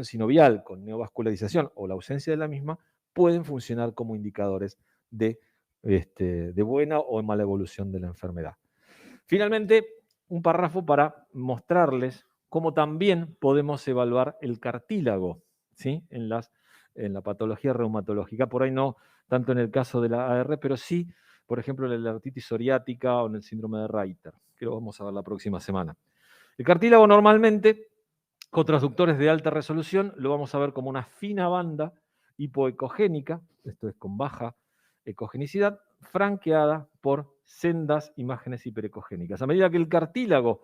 sinovial con neovascularización o la ausencia de la misma pueden funcionar como indicadores de buena o mala evolución de la enfermedad. Finalmente, un párrafo para mostrarles cómo también podemos evaluar el cartílago, ¿sí? en la patología reumatológica. Por ahí no tanto en el caso de la AR, pero sí, por ejemplo, en la artritis psoriática o en el síndrome de Reiter, que lo vamos a ver la próxima semana. El cartílago normalmente, con transductores de alta resolución, lo vamos a ver como una fina banda hipoecogénica, esto es con baja ecogenicidad, franqueada por sendas imágenes hiperecogénicas. A medida que el cartílago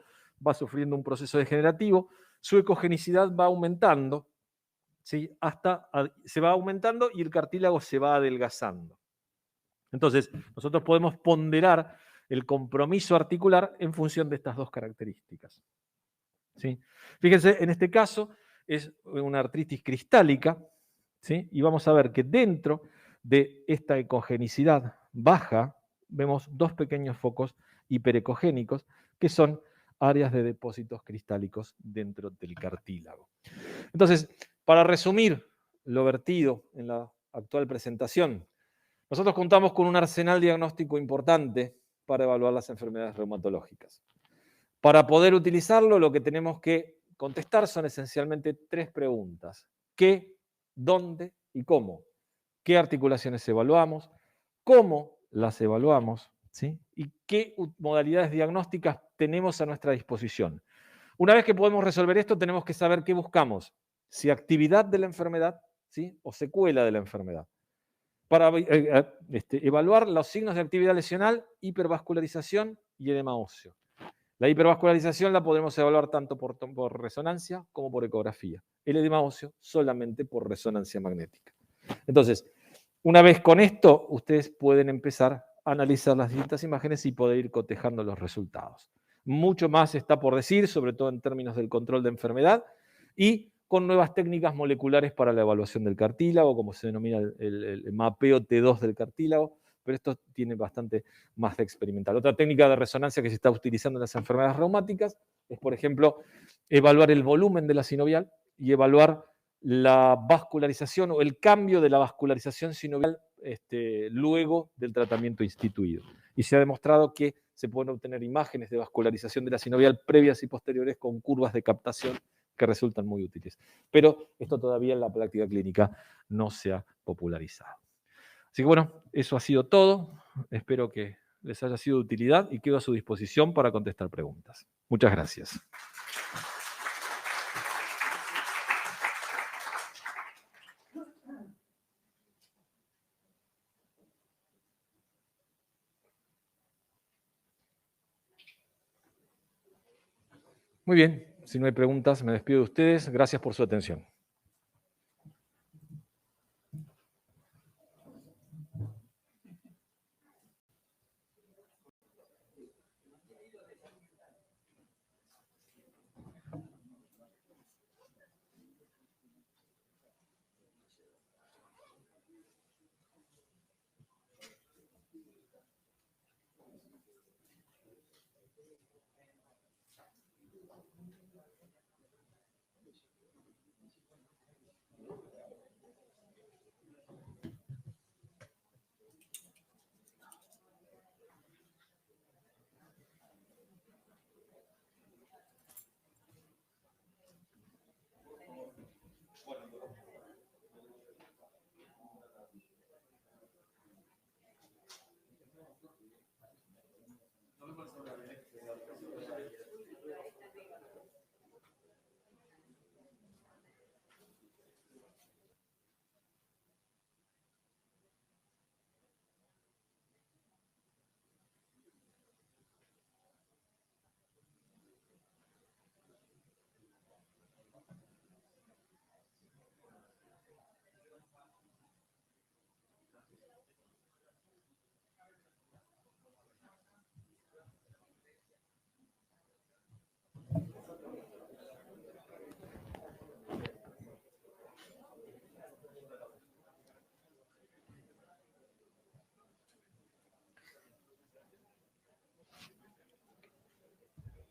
va sufriendo un proceso degenerativo, su ecogenicidad va aumentando, ¿sí? Se va aumentando y el cartílago se va adelgazando. Entonces, nosotros podemos ponderar el compromiso articular en función de estas dos características. ¿Sí? Fíjense, en este caso es una artritis cristálica, ¿sí? Y vamos a ver que dentro de esta ecogenicidad baja vemos dos pequeños focos hiperecogénicos que son áreas de depósitos cristálicos dentro del cartílago. Entonces, para resumir lo vertido en la actual presentación, nosotros contamos con un arsenal diagnóstico importante para evaluar las enfermedades reumatológicas. Para poder utilizarlo, lo que tenemos que contestar son esencialmente tres preguntas: ¿qué, dónde y cómo? ¿Qué articulaciones evaluamos? ¿Cómo las evaluamos? ¿Sí? ¿Y qué modalidades diagnósticas tenemos a nuestra disposición? Una vez que podemos resolver esto, tenemos que saber qué buscamos: si actividad de la enfermedad, ¿sí? O secuela de la enfermedad. Para evaluar los signos de actividad lesional, hipervascularización y edema óseo. La hipervascularización la podemos evaluar tanto por resonancia como por ecografía. El edema óseo solamente por resonancia magnética. Entonces, una vez con esto, ustedes pueden empezar a analizar las distintas imágenes y poder ir cotejando los resultados. Mucho más está por decir, sobre todo en términos del control de enfermedad y con nuevas técnicas moleculares para la evaluación del cartílago, como se denomina el mapeo T2 del cartílago, pero esto tiene bastante más de experimental. Otra técnica de resonancia que se está utilizando en las enfermedades reumáticas es, por ejemplo, evaluar el volumen de la sinovial y evaluar la vascularización o el cambio de la vascularización sinovial luego del tratamiento instituido. Y se ha demostrado que se pueden obtener imágenes de vascularización de la sinovial previas y posteriores con curvas de captación que resultan muy útiles. Pero esto todavía en la práctica clínica no se ha popularizado. Así que bueno, eso ha sido todo. Espero que les haya sido de utilidad y quedo a su disposición para contestar preguntas. Muchas gracias. Muy bien, si no hay preguntas, me despido de ustedes. Gracias por su atención.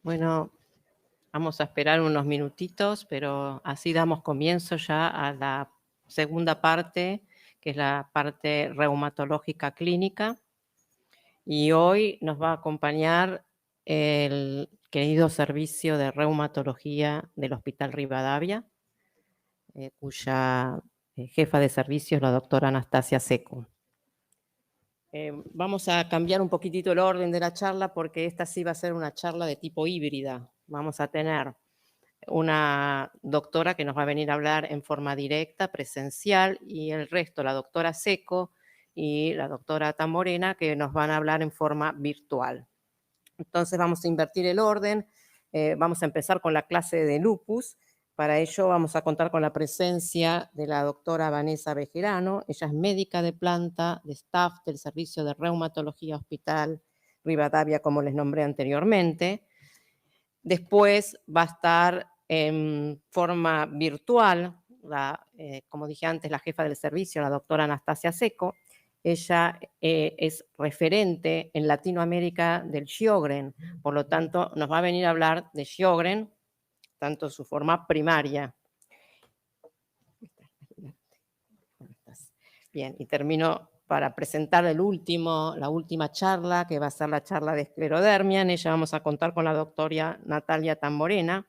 Bueno, Vamos a esperar unos minutitos, pero así damos comienzo ya a la segunda parte, que es la parte reumatológica clínica. Y hoy nos va a acompañar el querido servicio de reumatología del Hospital Rivadavia, cuya jefa de servicio es la doctora Anastasia Seco. Vamos a cambiar un poquitito el orden de la charla porque esta sí va a ser una charla de tipo híbrida. Vamos a tener una doctora que nos va a venir a hablar en forma directa, presencial, y el resto, la doctora Seco y la doctora Tamborena, que nos van a hablar en forma virtual. Entonces vamos a invertir el orden, vamos a empezar con la clase de lupus. Para ello vamos a contar con la presencia de la doctora Vanessa Bejerano. Ella es médica de planta, de staff del Servicio de Reumatología Hospital Rivadavia, como les nombré anteriormente. Después va a estar en forma virtual, como dije antes, la jefa del servicio, la doctora Anastasia Seco. Ella es referente en Latinoamérica del Sjögren, por lo tanto nos va a venir a hablar de Sjögren, tanto su forma primaria. Bien, y termino para presentar la última charla, que va a ser la charla de esclerodermia. En ella vamos a contar con la doctora Natalia Tamborena.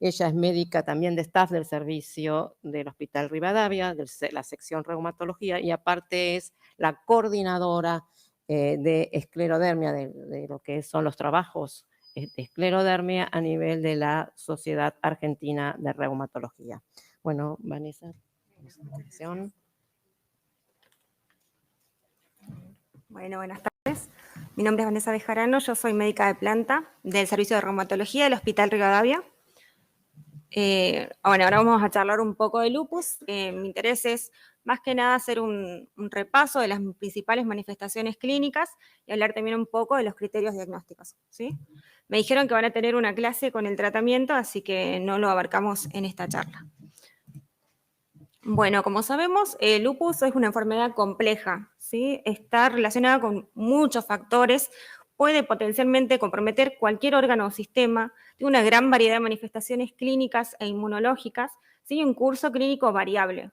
Ella es médica también de staff del servicio del Hospital Rivadavia, de la sección reumatología, y aparte es la coordinadora de esclerodermia, de lo que son los trabajos de esclerodermia a nivel de la Sociedad Argentina de Reumatología. Bueno, Vanessa, presentación. Bueno, buenas tardes. Mi nombre es Vanessa Bejarano, yo soy médica de planta del Servicio de Reumatología del Hospital Rivadavia. Bueno, ahora vamos a charlar un poco de lupus. Mi interés es más que nada hacer un repaso de las principales manifestaciones clínicas y hablar también un poco de los criterios diagnósticos, ¿sí? Me dijeron que van a tener una clase con el tratamiento, así que no lo abarcamos en esta charla. Bueno, como sabemos, el lupus es una enfermedad compleja, ¿sí? Está relacionada con muchos factores, puede potencialmente comprometer cualquier órgano o sistema, tiene una gran variedad de manifestaciones clínicas e inmunológicas, sigue un curso clínico variable.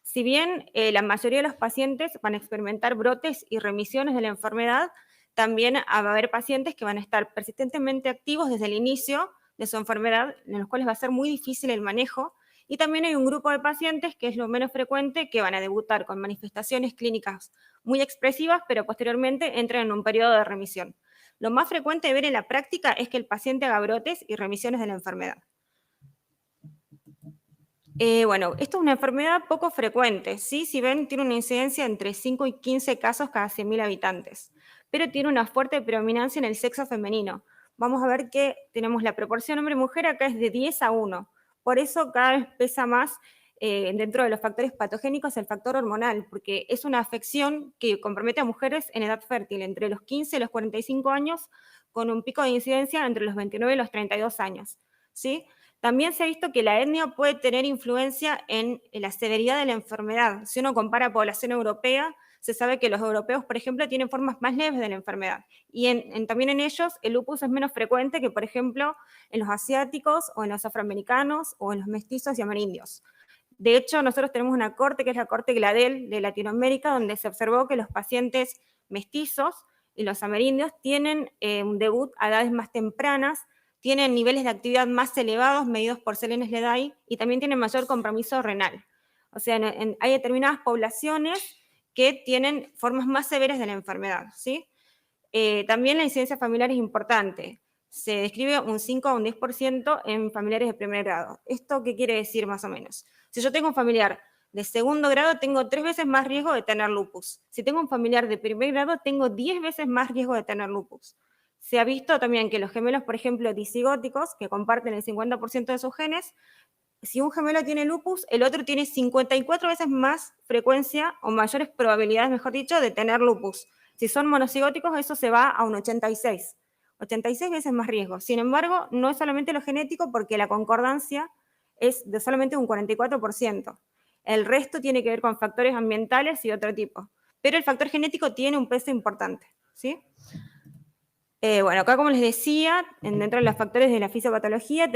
Si bien la mayoría de los pacientes van a experimentar brotes y remisiones de la enfermedad, también va a haber pacientes que van a estar persistentemente activos desde el inicio de su enfermedad, en los cuales va a ser muy difícil el manejo. Y también hay un grupo de pacientes, que es lo menos frecuente, que van a debutar con manifestaciones clínicas muy expresivas, pero posteriormente entran en un periodo de remisión. Lo más frecuente de ver en la práctica es que el paciente haga brotes y remisiones de la enfermedad. Bueno, esto es una enfermedad poco frecuente, ¿sí? Si ven, tiene una incidencia entre 5 y 15 casos cada 100.000 habitantes, pero tiene una fuerte predominancia en el sexo femenino. Vamos a ver que tenemos la proporción hombre-mujer acá es de 10 a 1. Por eso cada vez pesa más dentro de los factores patogénicos el factor hormonal, porque es una afección que compromete a mujeres en edad fértil, entre los 15 y los 45 años, con un pico de incidencia entre los 29 y los 32 años, ¿sí? También se ha visto que la etnia puede tener influencia en la severidad de la enfermedad. Si uno compara población europea, se sabe que los europeos, por ejemplo, tienen formas más leves de la enfermedad. Y también en ellos el lupus es menos frecuente que, por ejemplo, en los asiáticos o en los afroamericanos o en los mestizos y amerindios. De hecho, nosotros tenemos una corte, que es la corte Gladel de Latinoamérica, donde se observó que los pacientes mestizos y los amerindios tienen un debut a edades más tempranas, tienen niveles de actividad más elevados medidos por Selene-Sledai y también tienen mayor compromiso renal. O sea, hay determinadas poblaciones que tienen formas más severas de la enfermedad, ¿sí? También la incidencia familiar es importante. Se describe un 5 a un 10% en familiares de primer grado. ¿Esto qué quiere decir más o menos? Si yo tengo un familiar de segundo grado, tengo 3 veces más riesgo de tener lupus. Si tengo un familiar de primer grado, tengo 10 veces más riesgo de tener lupus. Se ha visto también que los gemelos, por ejemplo, disigóticos, que comparten el 50% de sus genes, si un gemelo tiene lupus, el otro tiene 54 veces más frecuencia o mayores probabilidades, mejor dicho, de tener lupus. Si son monocigóticos, eso se va a un 86 veces más riesgo. Sin embargo, no es solamente lo genético, porque la concordancia es de solamente un 44%. El resto tiene que ver con factores ambientales y otro tipo. Pero el factor genético tiene un peso importante, ¿sí? Bueno, acá como les decía, dentro de los factores de la fisiopatología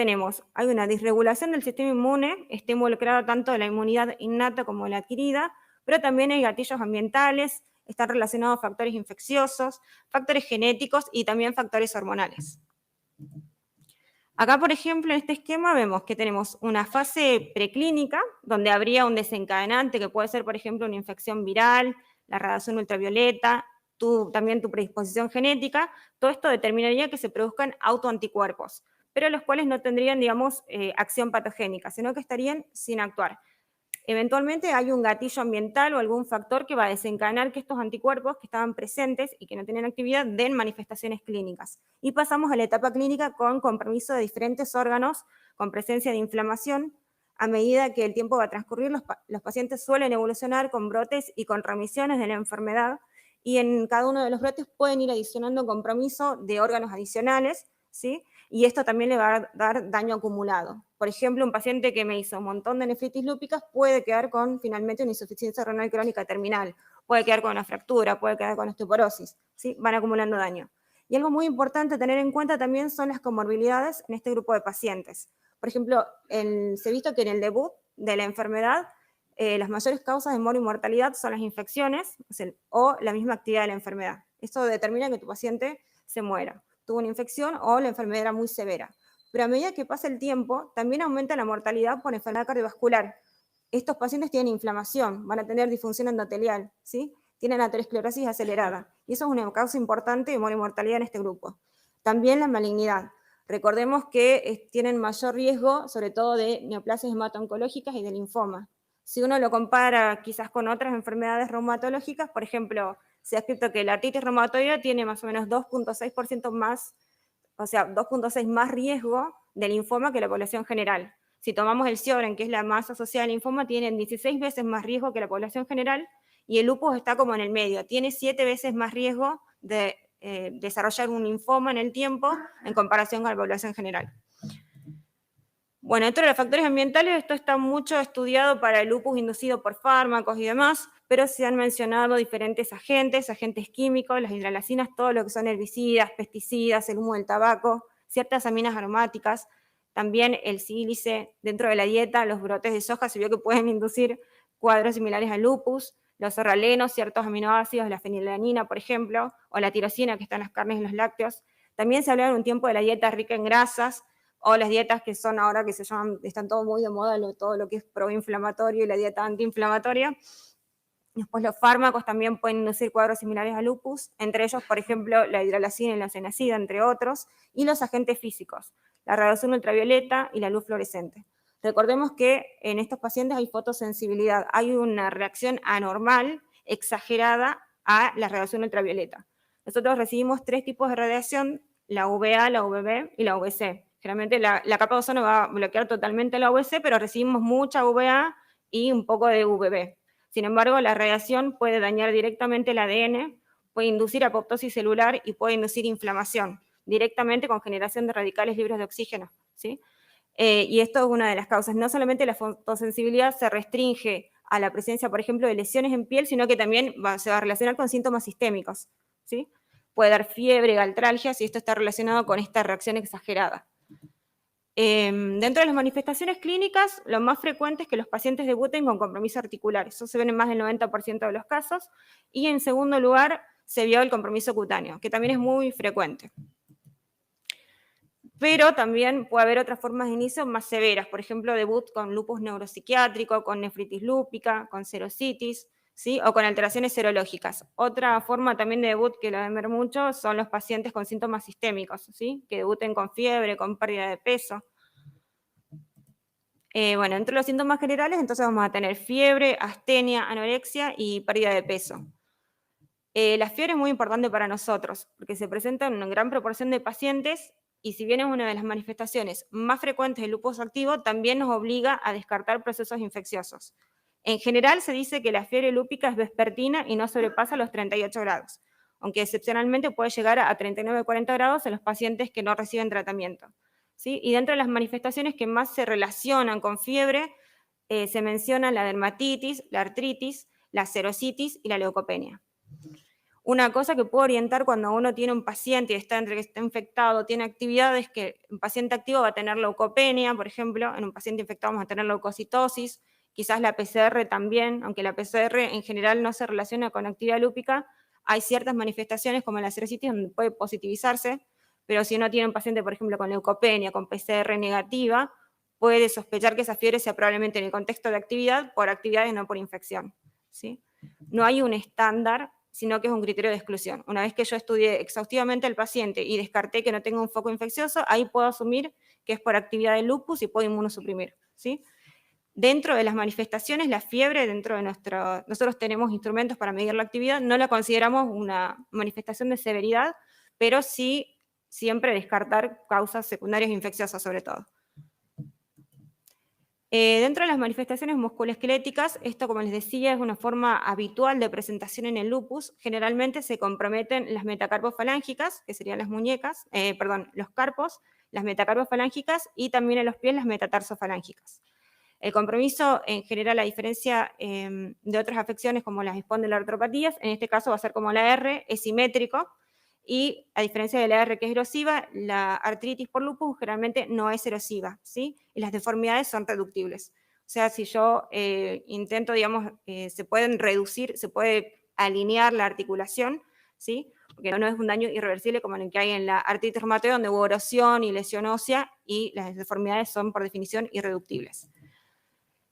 hay una disregulación del sistema inmune, está involucrada tanto la inmunidad innata como la adquirida, pero también hay gatillos ambientales, están relacionados factores infecciosos, factores genéticos y también factores hormonales. Acá, por ejemplo, en este esquema vemos que tenemos una fase preclínica, donde habría un desencadenante que puede ser, por ejemplo, una infección viral, la radiación ultravioleta, también tu predisposición genética. Todo esto determinaría que se produzcan autoanticuerpos, pero los cuales no tendrían, digamos, acción patogénica, sino que estarían sin actuar. Eventualmente hay un gatillo ambiental o algún factor que va a desencadenar que estos anticuerpos que estaban presentes y que no tenían actividad den manifestaciones clínicas. Y pasamos a la etapa clínica con compromiso de diferentes órganos, con presencia de inflamación. A medida que el tiempo va a transcurrir, los pacientes suelen evolucionar con brotes y con remisiones de la enfermedad, y en cada uno de los brotes pueden ir adicionando compromiso de órganos adicionales, ¿sí? Y esto también le va a dar daño acumulado. Por ejemplo, un paciente que me hizo un montón de nefritis lúpicas puede quedar con finalmente una insuficiencia renal crónica terminal, puede quedar con una fractura, puede quedar con osteoporosis, ¿sí? Van acumulando daño. Y algo muy importante a tener en cuenta también son las comorbilidades en este grupo de pacientes. Por ejemplo, se ha visto que en el debut de la enfermedad, las mayores causas de muerte y mortalidad son las infecciones o la misma actividad de la enfermedad. Esto determina que tu paciente se muera. Tuvo una infección o la enfermedad era muy severa. Pero a medida que pasa el tiempo, también aumenta la mortalidad por enfermedad cardiovascular. Estos pacientes tienen inflamación, van a tener disfunción endotelial, ¿sí? Tienen aterosclerosis acelerada. Y eso es una causa importante de muerte y mortalidad en este grupo. También la malignidad. Recordemos que tienen mayor riesgo, sobre todo de neoplasias hemato-oncológicas y de linfoma. Si uno lo compara quizás con otras enfermedades reumatológicas, por ejemplo, se ha escrito que la artritis reumatoidea tiene más o menos 2.6% más, o sea, 2.6 más riesgo de linfoma que la población general. Si tomamos el Sjögren, que es la más asociada al linfoma, tienen 16 veces más riesgo que la población general, y el lupus está como en el medio, tiene 7 veces más riesgo de desarrollar un linfoma en el tiempo en comparación con la población general. Bueno, dentro de los factores ambientales, esto está mucho estudiado para el lupus inducido por fármacos y demás, pero se han mencionado diferentes agentes químicos, las hidralasinas, todo lo que son herbicidas, pesticidas, el humo del tabaco, ciertas aminas aromáticas, también el sílice. Dentro de la dieta, los brotes de soja se vio que pueden inducir cuadros similares al lupus, los sorralenos, ciertos aminoácidos, la fenilalanina, por ejemplo, o la tirosina que está en las carnes y los lácteos. También se hablaba en un tiempo de la dieta rica en grasas, o las dietas que son ahora que se llaman, están todo muy de moda, todo lo que es proinflamatorio y la dieta antiinflamatoria. Después los fármacos también pueden inducir cuadros similares al lupus, entre ellos, por ejemplo, la hidralacina y la acenacida, entre otros, y los agentes físicos, la radiación ultravioleta y la luz fluorescente. Recordemos que en estos pacientes hay fotosensibilidad, hay una reacción anormal, exagerada a la radiación ultravioleta. Nosotros recibimos 3 tipos de radiación, la UVA, la UVB y la UVC. Generalmente la capa de ozono va a bloquear totalmente la UVC, pero recibimos mucha UVA y un poco de UVB. Sin embargo, la radiación puede dañar directamente el ADN, puede inducir apoptosis celular y puede inducir inflamación, directamente con generación de radicales libres de oxígeno, ¿sí? Y esto es una de las causas. No solamente la fotosensibilidad se restringe a la presencia, por ejemplo, de lesiones en piel, sino que también se va a relacionar con síntomas sistémicos, ¿sí? Puede dar fiebre, galtralgias, y esto está relacionado con esta reacción exagerada. Dentro de las manifestaciones clínicas, lo más frecuente es que los pacientes debuten con compromiso articular. Eso se ve en más del 90% de los casos. Y en segundo lugar, se vio el compromiso cutáneo, que también es muy frecuente. Pero también puede haber otras formas de inicio más severas. Por ejemplo, debut con lupus neuropsiquiátrico, con nefritis lúpica, con serositis, ¿sí? O con alteraciones serológicas. Otra forma también de debut que lo ven ver mucho son los pacientes con síntomas sistémicos, ¿sí? Que debuten con fiebre, con pérdida de peso. Bueno, entre los síntomas generales, entonces vamos a tener fiebre, astenia, anorexia y pérdida de peso. La fiebre es muy importante para nosotros, porque se presenta en una gran proporción de pacientes, y si bien es una de las manifestaciones más frecuentes del lupus activo, también nos obliga a descartar procesos infecciosos. En general se dice que la fiebre lúpica es vespertina y no sobrepasa los 38 grados, aunque excepcionalmente puede llegar a 39-40 grados en los pacientes que no reciben tratamiento, ¿sí? Y dentro de las manifestaciones que más se relacionan con fiebre, se mencionan la dermatitis, la artritis, la serositis y la leucopenia. Una cosa que puede orientar cuando uno tiene un paciente y está entre que está infectado, tiene actividad, es que un paciente activo va a tener leucopenia, por ejemplo, en un paciente infectado vamos a tener leucocitosis, quizás la PCR también, aunque la PCR en general no se relaciona con actividad lúpica, hay ciertas manifestaciones como la serositis donde puede positivizarse, pero si uno tiene un paciente, por ejemplo, con leucopenia, con PCR negativa, puede sospechar que esa fiebre sea probablemente en el contexto de actividad, por actividades, no por infección, ¿sí? No hay un estándar, sino que es un criterio de exclusión. Una vez que yo estudié exhaustivamente al paciente y descarté que no tenga un foco infeccioso, ahí puedo asumir que es por actividad del lupus y puedo inmunosuprimir, ¿sí? Dentro de las manifestaciones, la fiebre, dentro de nosotros tenemos instrumentos para medir la actividad, no la consideramos una manifestación de severidad, pero sí siempre descartar causas secundarias infecciosas sobre todo. Dentro de las manifestaciones musculoesqueléticas, esto, como les decía, es una forma habitual de presentación en el lupus. Generalmente se comprometen las metacarpofalángicas, que serían las muñecas, los carpos, las metacarpofalángicas y también en los pies las metatarsofalángicas. El compromiso, en general, a diferencia de otras afecciones como las espondiloartropatías, en este caso va a ser como la R, es simétrico, y a diferencia de la R que es erosiva, la artritis por lupus generalmente no es erosiva, ¿sí? Y las deformidades son reductibles. O sea, si yo intento, digamos, se pueden reducir, se puede alinear la articulación, ¿sí? Porque no es un daño irreversible como el que hay en la artritis reumatoide, donde hubo erosión y lesión ósea, y las deformidades son, por definición, irreductibles.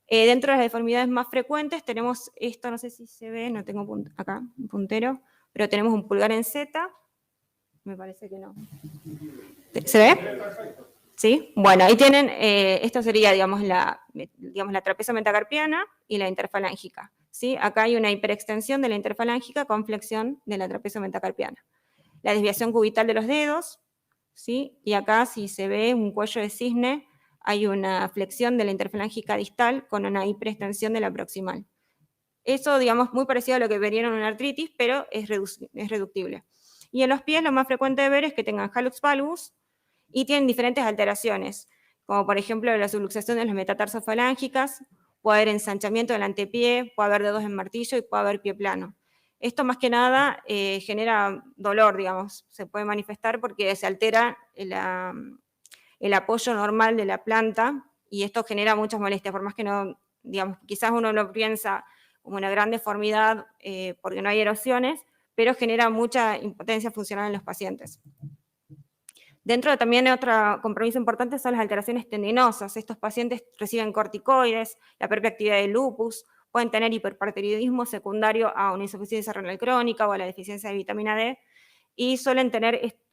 Dentro de las deformidades más frecuentes tenemos esto, no sé si se ve, no tengo acá un puntero, pero tenemos un pulgar en Z, me parece que no. ¿Se ve? ¿Sí? Bueno, ahí tienen, esto sería, digamos, la trapecio metacarpiana y la interfalángica, ¿sí? Acá hay una hiperextensión de la interfalángica con flexión de la trapecio metacarpiana. La desviación cubital de los dedos, ¿sí? Y acá, si se ve un cuello de cisne, hay una flexión de la interfalángica distal con una hiperextensión de la proximal. Eso, digamos, muy parecido a lo que verían en una artritis, pero es reductible. Y en los pies lo más frecuente de ver es que tengan hallux valgus y tienen diferentes alteraciones, como por ejemplo la subluxación de las metatarsofalángicas, puede haber ensanchamiento del antepié, puede haber dedos en martillo y puede haber pie plano. Esto más que nada genera dolor, digamos, se puede manifestar porque se altera el apoyo normal de la planta y esto genera muchas molestias, por más que no, digamos, quizás uno lo piensa como una gran deformidad porque no hay erosiones, pero genera mucha impotencia funcional en los pacientes. Dentro también otro compromiso importante son las alteraciones tendinosas. Estos pacientes reciben corticoides, la propia actividad del lupus, pueden tener hiperpartiroidismo secundario a una insuficiencia renal crónica o a la deficiencia de vitamina D, y suelen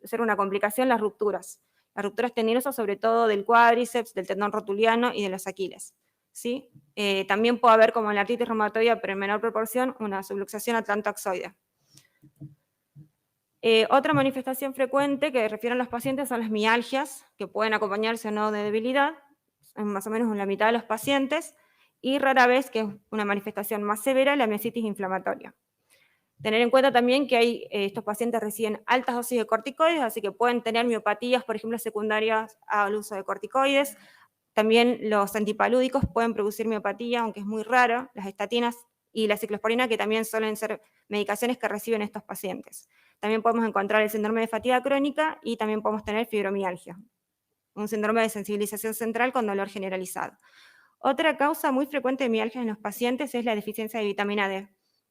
ser una complicación las rupturas tendinosas, sobre todo del cuádriceps, del tendón rotuliano y de los aquiles, ¿sí? También puede haber, como en la artritis reumatoide, pero en menor proporción, una subluxación atlantoxoide. Otra manifestación frecuente que refieren los pacientes son las mialgias, que pueden acompañarse o no de debilidad, en más o menos en la mitad de los pacientes, y rara vez, que es una manifestación más severa, la miositis inflamatoria. Tener en cuenta también que estos pacientes reciben altas dosis de corticoides, así que pueden tener miopatías, por ejemplo, secundarias al uso de corticoides. También los antipalúdicos pueden producir miopatía, aunque es muy raro, las estatinas y la ciclosporina, que también suelen ser medicaciones que reciben estos pacientes. También podemos encontrar el síndrome de fatiga crónica y también podemos tener fibromialgia, un síndrome de sensibilización central con dolor generalizado. Otra causa muy frecuente de mialgia en los pacientes es la deficiencia de vitamina D,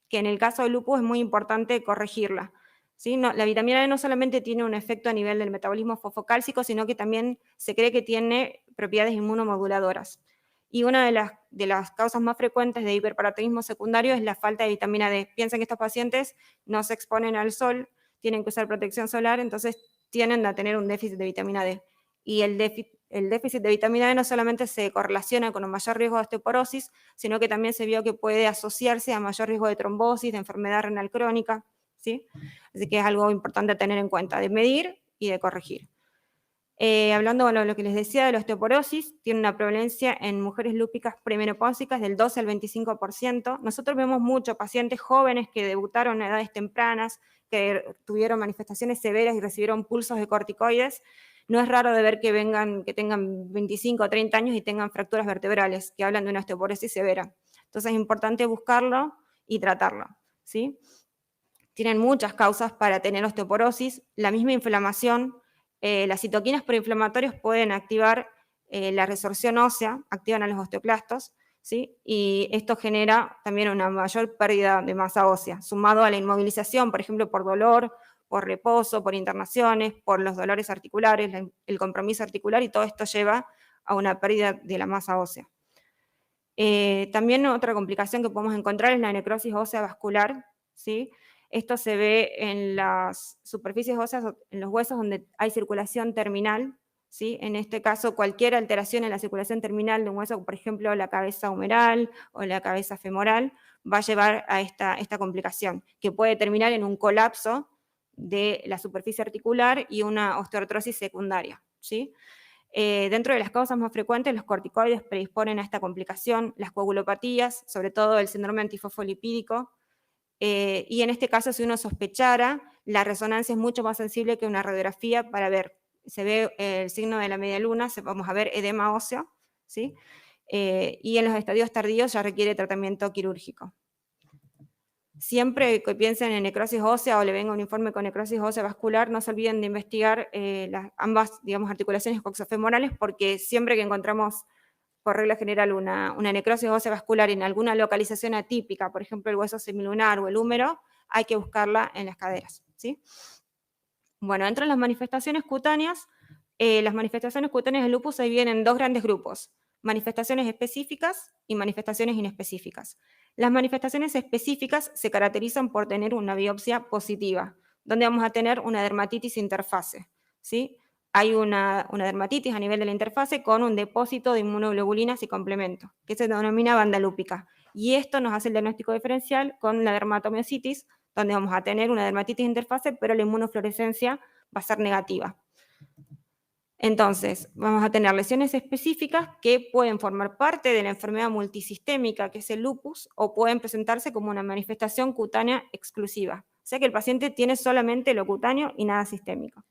que en el caso del lupus es muy importante corregirla, ¿sí? La vitamina D no solamente tiene un efecto a nivel del metabolismo fosfocálcico, sino que también se cree que tiene propiedades inmunomoduladoras. Y una de las causas más frecuentes de hiperparatonitismo secundario es la falta de vitamina D. Piensen que estos pacientes no se exponen al sol, tienen que usar protección solar, entonces tienden a tener un déficit de vitamina D. Y el déficit de vitamina D no solamente se correlaciona con un mayor riesgo de osteoporosis, sino que también se vio que puede asociarse a mayor riesgo de trombosis, de enfermedad renal crónica, ¿sí? Así que es algo importante a tener en cuenta, de medir y de corregir. Hablando de lo que les decía de la osteoporosis, tiene una prevalencia en mujeres lúpicas premenopáusicas del 12 al 25%. Nosotros vemos muchos pacientes jóvenes que debutaron a edades tempranas, que tuvieron manifestaciones severas y recibieron pulsos de corticoides. No es raro de ver que tengan 25 o 30 años y tengan fracturas vertebrales, que hablan de una osteoporosis severa. Entonces es importante buscarlo y tratarlo, ¿sí? tienen muchas causas para tener osteoporosis, la misma inflamación. Las citoquinas proinflamatorias pueden activar la resorción ósea, activan a los osteoclastos, ¿sí? Y esto genera también una mayor pérdida de masa ósea, sumado a la inmovilización, por ejemplo, por dolor, por reposo, por internaciones, por los dolores articulares, el compromiso articular, y todo esto lleva a una pérdida de la masa ósea. También otra complicación que podemos encontrar es la necrosis ósea vascular, ¿sí? Esto se ve en las superficies óseas, en los huesos donde hay circulación terminal, ¿sí? En este caso, cualquier alteración en la circulación terminal de un hueso, por ejemplo, la cabeza humeral o la cabeza femoral, va a llevar a esta complicación, que puede terminar en un colapso de la superficie articular y una osteoartrosis secundaria, ¿sí? Dentro de las causas más frecuentes, los corticoides predisponen a esta complicación, las coagulopatías, sobre todo el síndrome antifosfolipídico, y en este caso, si uno sospechara, la resonancia es mucho más sensible que una radiografía para ver. Se ve el signo de la media luna, vamos a ver edema óseo, ¿sí? Y en los estadios tardíos ya requiere tratamiento quirúrgico. Siempre que piensen en necrosis ósea o le venga un informe con necrosis ósea vascular, no se olviden de investigar ambas, digamos, articulaciones coxofemorales, porque siempre que encontramos, por regla general, una necrosis ósea vascular en alguna localización atípica, por ejemplo, el hueso semilunar o el húmero, hay que buscarla en las caderas, ¿sí? Bueno, dentro de las manifestaciones cutáneas del lupus se dividen en dos grandes grupos: manifestaciones específicas y manifestaciones inespecíficas. Las manifestaciones específicas se caracterizan por tener una biopsia positiva, donde vamos a tener una dermatitis interfase, ¿sí? Hay una dermatitis a nivel de la interfase con un depósito de inmunoglobulinas y complemento, que se denomina banda lúpica. Y esto nos hace el diagnóstico diferencial con la dermatomiositis, donde vamos a tener una dermatitis interfase, pero la inmunofluorescencia va a ser negativa. Entonces, vamos a tener lesiones específicas que pueden formar parte de la enfermedad multisistémica, que es el lupus, o pueden presentarse como una manifestación cutánea exclusiva. O sea que el paciente tiene solamente lo cutáneo y nada sistémico.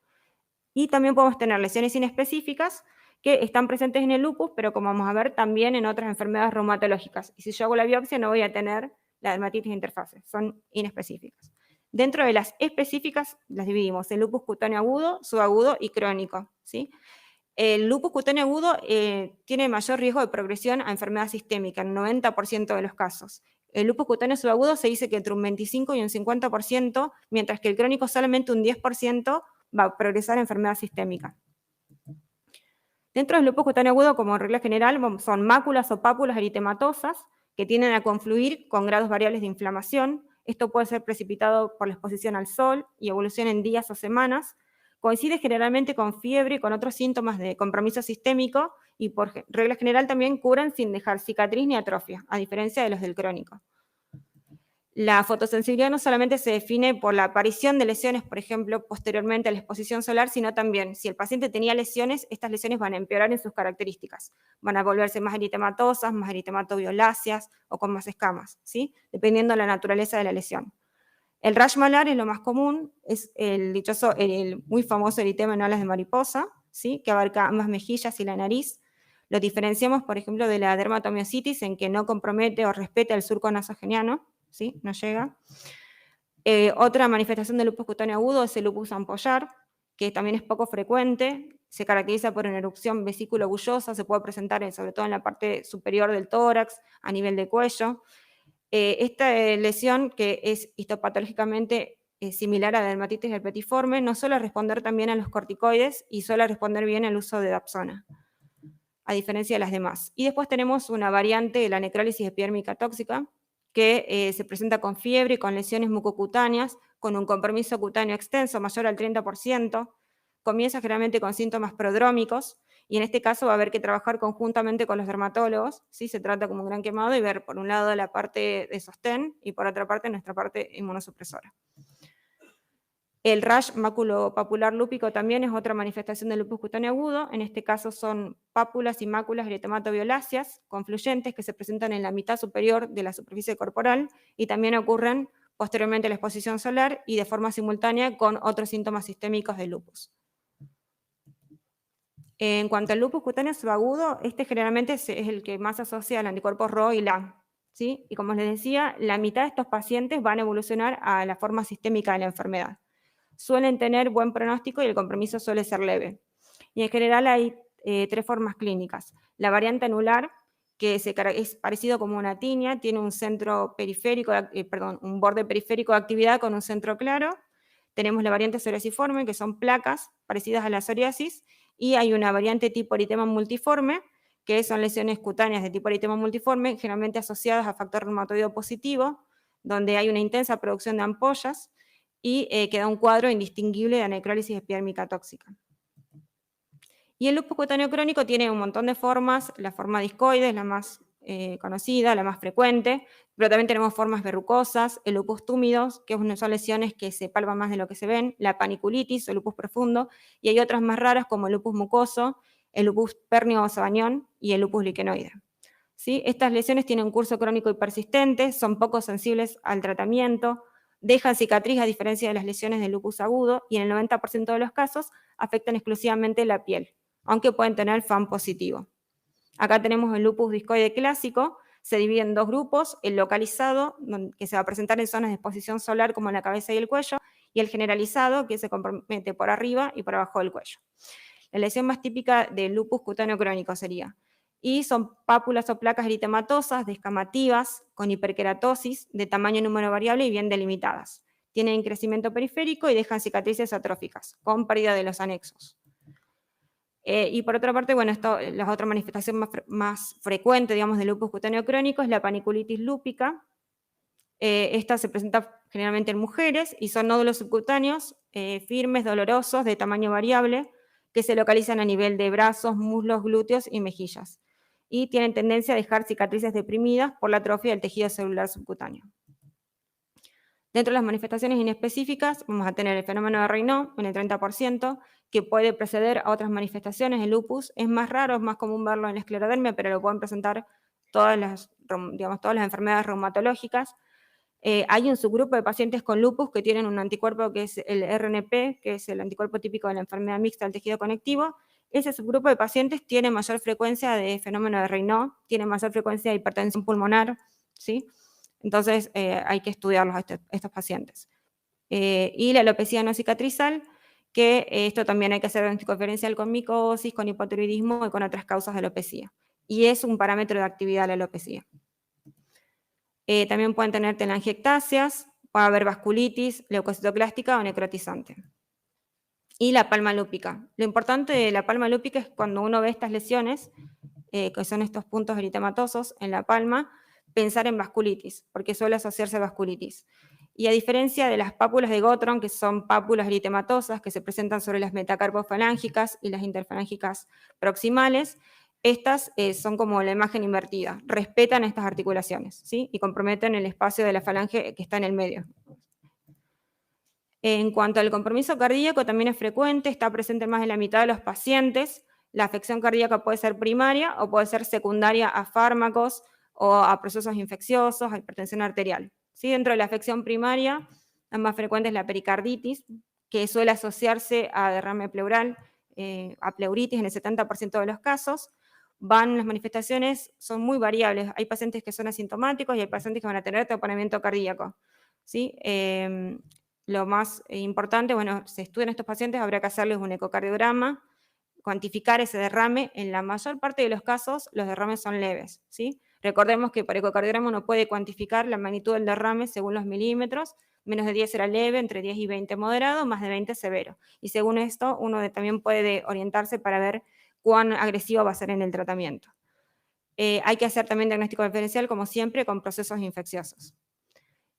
Y también podemos tener lesiones inespecíficas que están presentes en el lupus, pero como vamos a ver, también en otras enfermedades reumatológicas. Y si yo hago la biopsia no voy a tener la dermatitis interfase, son inespecíficas. Dentro de las específicas las dividimos en lupus cutáneo agudo, subagudo y crónico, ¿sí? El lupus cutáneo agudo tiene mayor riesgo de progresión a enfermedad sistémica, en 90% de los casos. El lupus cutáneo subagudo se dice que entre un 25 y un 50%, mientras que el crónico solamente un 10% va a progresar a enfermedad sistémica. Dentro del lupus cutáneo agudo, como regla general, son máculas o pápulas eritematosas que tienden a confluir con grados variables de inflamación. Esto puede ser precipitado por la exposición al sol y evoluciona en días o semanas. Coincide generalmente con fiebre y con otros síntomas de compromiso sistémico, y por regla general también curan sin dejar cicatriz ni atrofia, a diferencia de los del crónico. La fotosensibilidad no solamente se define por la aparición de lesiones, por ejemplo, posteriormente a la exposición solar, sino también, si el paciente tenía lesiones, estas lesiones van a empeorar en sus características. Van a volverse más eritematosas, más eritematoviolaceas o con más escamas, ¿sí? Dependiendo de la naturaleza de la lesión. El rash malar es lo más común, es el muy famoso eritema en alas de mariposa, ¿sí? Que abarca ambas mejillas y la nariz. Lo diferenciamos, por ejemplo, de la dermatomiositis, en que no compromete o respeta el surco nasogeniano, ¿sí? No llega. Otra manifestación del lupus cutáneo agudo es el lupus ampollar, que también es poco frecuente, se caracteriza por una erupción vesículo-bullosa, se puede presentar sobre todo en la parte superior del tórax, a nivel de cuello. Esta lesión, que es histopatológicamente similar a la dermatitis herpetiforme, no suele responder también a los corticoides y suele responder bien al uso de dapsona, a diferencia de las demás. Y después tenemos una variante de la necrólisis epidérmica tóxica, que se presenta con fiebre y con lesiones mucocutáneas, con un compromiso cutáneo extenso mayor al 30%, comienza generalmente con síntomas prodrómicos, y en este caso va a haber que trabajar conjuntamente con los dermatólogos, ¿sí? Se trata como un gran quemado y ver por un lado la parte de sostén y por otra parte nuestra parte inmunosupresora. El rash maculopapular lúpico también es otra manifestación del lupus cutáneo agudo. En este caso son pápulas y máculas eritematoviolaceas confluyentes que se presentan en la mitad superior de la superficie corporal y también ocurren posteriormente a la exposición solar y de forma simultánea con otros síntomas sistémicos del lupus. En cuanto al lupus cutáneo subagudo, este generalmente es el que más asocia al anticuerpo Rho y LA, ¿sí? Y como les decía, la mitad de estos pacientes van a evolucionar a la forma sistémica de la enfermedad. Suelen tener buen pronóstico y el compromiso suele ser leve. Y en general hay 3 formas clínicas. La variante anular, que es parecido como una tiña, tiene un centro periférico, un borde periférico de actividad con un centro claro. Tenemos la variante psoriasiforme, que son placas parecidas a la psoriasis, y hay una variante tipo eritema multiforme, que son lesiones cutáneas de tipo eritema multiforme, generalmente asociadas a factor reumatoide positivo, donde hay una intensa producción de ampollas y queda un cuadro indistinguible de anecrólisis epidérmica tóxica. Y el lupus cutáneo crónico tiene un montón de formas. La forma discoide es la más conocida, la más frecuente, pero también tenemos formas verrucosas, el lupus túmidos, que son lesiones que se palpan más de lo que se ven, la paniculitis o lupus profundo, y hay otras más raras como el lupus mucoso, el lupus pernio o sabañón y el lupus liquenoide. ¿Sí? Estas lesiones tienen un curso crónico y persistente, son poco sensibles al tratamiento, dejan cicatriz a diferencia de las lesiones del lupus agudo y en el 90% de los casos afectan exclusivamente la piel, aunque pueden tener FAM positivo. Acá tenemos el lupus discoide clásico, se divide en 2 grupos, el localizado, que se va a presentar en zonas de exposición solar como en la cabeza y el cuello, y el generalizado, que se compromete por arriba y por abajo del cuello. La lesión más típica del lupus cutáneo crónico sería, y son pápulas o placas eritematosas, descamativas, con hiperkeratosis, de tamaño y número variable y bien delimitadas. Tienen crecimiento periférico y dejan cicatrices atróficas, con pérdida de los anexos. Y por otra parte, bueno, la otra manifestación más frecuente, digamos, del lupus cutáneo crónico es la paniculitis lúpica. Esta se presenta generalmente en mujeres y son nódulos subcutáneos firmes, dolorosos, de tamaño variable, que se localizan a nivel de brazos, muslos, glúteos y mejillas. Y tienen tendencia a dejar cicatrices deprimidas por la atrofia del tejido celular subcutáneo. Dentro de las manifestaciones inespecíficas vamos a tener el fenómeno de Raynaud en el 30%, que puede preceder a otras manifestaciones del lupus. Es más raro, es más común verlo en la esclerodermia, pero lo pueden presentar todas las enfermedades reumatológicas. Hay un subgrupo de pacientes con lupus que tienen un anticuerpo que es el RNP, que es el anticuerpo típico de la enfermedad mixta del tejido conectivo. Ese subgrupo de pacientes tiene mayor frecuencia de fenómeno de Raynaud, tiene mayor frecuencia de hipertensión pulmonar, ¿sí? Entonces hay que estudiarlos a estos pacientes. Y la alopecia no cicatrizal, que esto también hay que hacer diagnóstico diferencial con micosis, con hipotiroidismo y con otras causas de alopecia. Y es un parámetro de actividad la alopecia. También pueden tener telangiectasias, puede haber vasculitis, leucocitoclástica o necrotizante. Y la palma lúpica. Lo importante de la palma lúpica es cuando uno ve estas lesiones, que son estos puntos eritematosos en la palma, pensar en vasculitis, porque suele asociarse a vasculitis. Y a diferencia de las pápulas de Gottron, que son pápulas eritematosas que se presentan sobre las metacarpofalángicas y las interfalángicas proximales, estas son como la imagen invertida, respetan estas articulaciones, ¿sí? Y comprometen el espacio de la falange que está en el medio. En cuanto al compromiso cardíaco, también es frecuente, está presente en más de la mitad de los pacientes. La afección cardíaca puede ser primaria o puede ser secundaria a fármacos o a procesos infecciosos, a hipertensión arterial. ¿Sí? Dentro de la afección primaria, la más frecuente es la pericarditis, que suele asociarse a derrame pleural, a pleuritis en el 70% de los casos. Las manifestaciones son muy variables. Hay pacientes que son asintomáticos y hay pacientes que van a tener taponamiento cardíaco. ¿Sí? Lo más importante, bueno, se estudian estos pacientes, habrá que hacerles un ecocardiograma, cuantificar ese derrame. En la mayor parte de los casos, los derrames son leves, ¿sí? Recordemos que por ecocardiograma uno puede cuantificar la magnitud del derrame según los milímetros, menos de 10 era leve, entre 10 y 20 moderado, más de 20 severo. Y según esto, uno también puede orientarse para ver cuán agresivo va a ser en el tratamiento. Hay que hacer también diagnóstico diferencial, como siempre, con procesos infecciosos.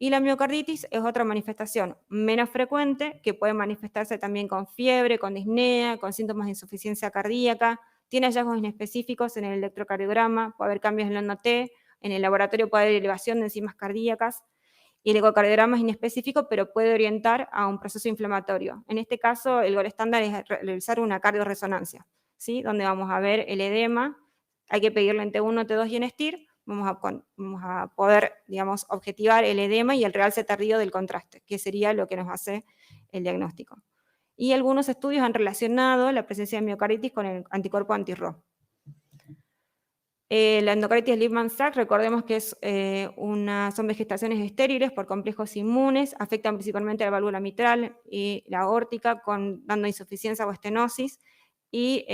Y la miocarditis es otra manifestación menos frecuente, que puede manifestarse también con fiebre, con disnea, con síntomas de insuficiencia cardíaca, tiene hallazgos inespecíficos en el electrocardiograma, puede haber cambios en el ONT, en el laboratorio puede haber elevación de enzimas cardíacas, y el ecocardiograma es inespecífico, pero puede orientar a un proceso inflamatorio. En este caso, el gol estándar es realizar una cardioresonancia, ¿sí? Donde vamos a ver el edema, hay que pedirle en T1, T2 y en STIR, vamos a poder, digamos, objetivar el edema y el realce tardío del contraste, que sería lo que nos hace el diagnóstico. Y algunos estudios han relacionado la presencia de miocarditis con el anticuerpo anti-Ro. La endocarditis Lehmann-Sachs, recordemos que son vegetaciones estériles por complejos inmunes, afectan principalmente la válvula mitral y la aórtica, dando insuficiencia o estenosis, y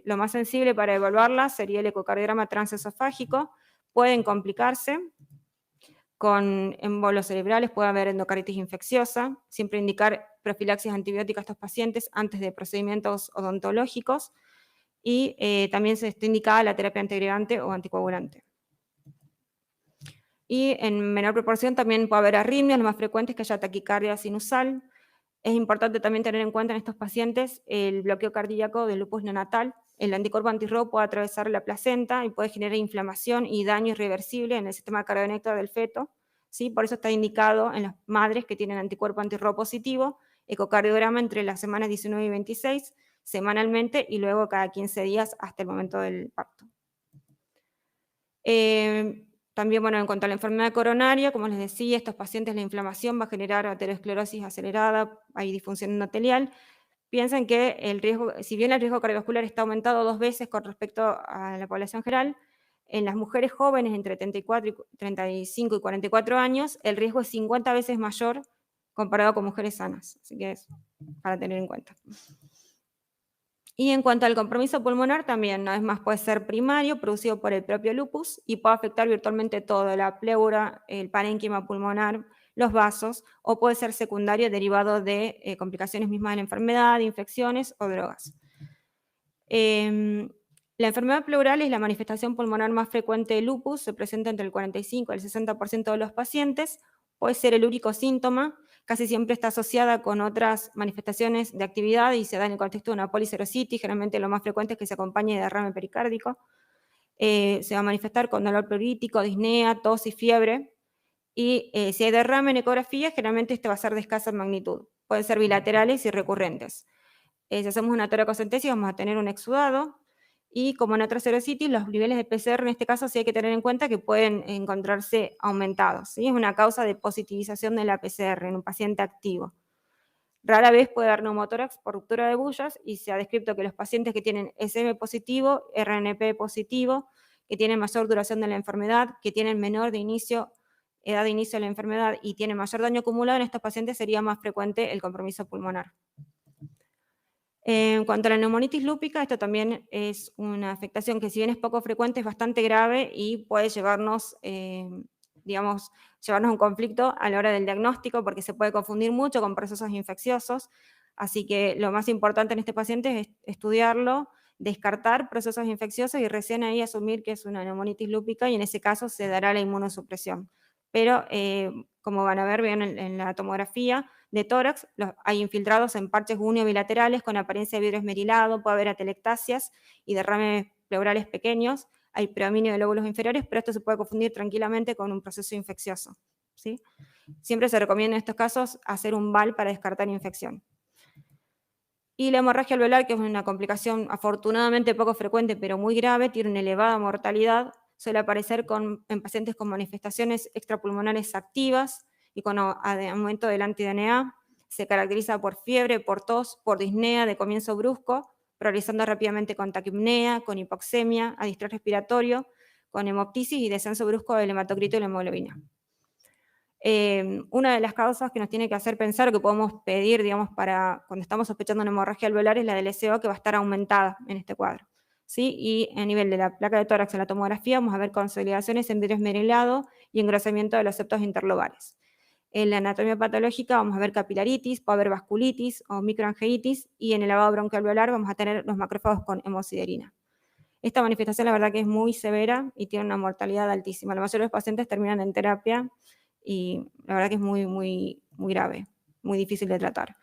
lo más sensible para evaluarla sería el ecocardiograma transesofágico. Pueden complicarse con émbolos cerebrales, puede haber endocarditis infecciosa, siempre indicar profilaxis antibiótica a estos pacientes antes de procedimientos odontológicos, y también se está indicada la terapia antiagregante o anticoagulante. Y en menor proporción también puede haber arritmias, lo más frecuente es que haya taquicardia sinusal. Es importante también tener en cuenta en estos pacientes el bloqueo cardíaco del lupus neonatal. El anticuerpo anti-RHO puede atravesar la placenta y puede generar inflamación y daño irreversible en el sistema cardionéctar del feto, ¿sí? Por eso está indicado en las madres que tienen anticuerpo anti-RHO positivo, ecocardiograma entre las semanas 19 y 26, semanalmente, y luego cada 15 días hasta el momento del parto. También, bueno, en cuanto a la enfermedad coronaria, como les decía, estos pacientes la inflamación va a generar aterosclerosis acelerada, hay disfunción endotelial. Piensen que el riesgo, si bien el riesgo cardiovascular está aumentado 2 veces con respecto a la población general, en las mujeres jóvenes entre 35 y 44 años, el riesgo es 50 veces mayor comparado con mujeres sanas. Así que es para tener en cuenta. Y en cuanto al compromiso pulmonar, también, una vez más, puede ser primario, producido por el propio lupus, y puede afectar virtualmente todo, la pleura, el parénquima pulmonar, los vasos, o puede ser secundario derivado de complicaciones mismas de la enfermedad, infecciones o drogas. La enfermedad pleural es la manifestación pulmonar más frecuente de lupus, se presenta entre el 45 y el 60% de los pacientes, puede ser el único síntoma, casi siempre está asociada con otras manifestaciones de actividad y se da en el contexto de una policerositis, generalmente lo más frecuente es que se acompañe de derrame pericárdico. Se va a manifestar con dolor pleurítico, disnea, tos y fiebre, y si hay derrame en ecografía, generalmente este va a ser de escasa magnitud, pueden ser bilaterales y recurrentes. Si hacemos una toracocentesis vamos a tener un exudado, y como en otra serositis, los niveles de PCR en este caso sí hay que tener en cuenta que pueden encontrarse aumentados, ¿sí? Es una causa de positivización de la PCR en un paciente activo. Rara vez puede dar neumotórax por ruptura de bullas, y se ha descrito que los pacientes que tienen SM positivo, RNP positivo, que tienen mayor duración de la enfermedad, que tienen menor edad de inicio de la enfermedad y tienen mayor daño acumulado, en estos pacientes sería más frecuente el compromiso pulmonar. En cuanto a la neumonitis lúpica, esto también es una afectación que, si bien es poco frecuente, es bastante grave y puede llevarnos, llevarnos a un conflicto a la hora del diagnóstico, porque se puede confundir mucho con procesos infecciosos. Así que lo más importante en este paciente es estudiarlo, descartar procesos infecciosos y recién ahí asumir que es una neumonitis lúpica, y en ese caso se dará la inmunosupresión. Pero, como van a ver bien en la tomografía de tórax, hay infiltrados en parches uniobilaterales con apariencia de vidrio esmerilado, puede haber atelectasias y derrames pleurales pequeños, hay predominio de lóbulos inferiores, pero esto se puede confundir tranquilamente con un proceso infeccioso, ¿sí? Siempre se recomienda en estos casos hacer un BAL para descartar infección. Y la hemorragia alveolar, que es una complicación afortunadamente poco frecuente, pero muy grave, tiene una elevada mortalidad, suele aparecer en pacientes con manifestaciones extrapulmonares activas y con aumento del anti-DNA. Se caracteriza por fiebre, por tos, por disnea de comienzo brusco, progresando rápidamente con taquipnea, con hipoxemia, a distrés respiratorio, con hemoptisis y descenso brusco del hematocrito y la hemoglobina. Una de las causas que nos tiene que hacer pensar, que podemos pedir, digamos, para cuando estamos sospechando una hemorragia alveolar, es la del SO, que va a estar aumentada en este cuadro, ¿sí? Y a nivel de la placa de tórax en la tomografía vamos a ver consolidaciones en vidrio esmerilado y engrosamiento de los septos interlobales. En la anatomía patológica vamos a ver capilaritis, puede haber vasculitis o microangeitis, y en el lavado broncoalveolar vamos a tener los macrófagos con hemosiderina. Esta manifestación, la verdad que es muy severa y tiene una mortalidad altísima. La mayoría de los pacientes terminan en terapia y la verdad que es muy, muy, muy grave, muy difícil de tratar.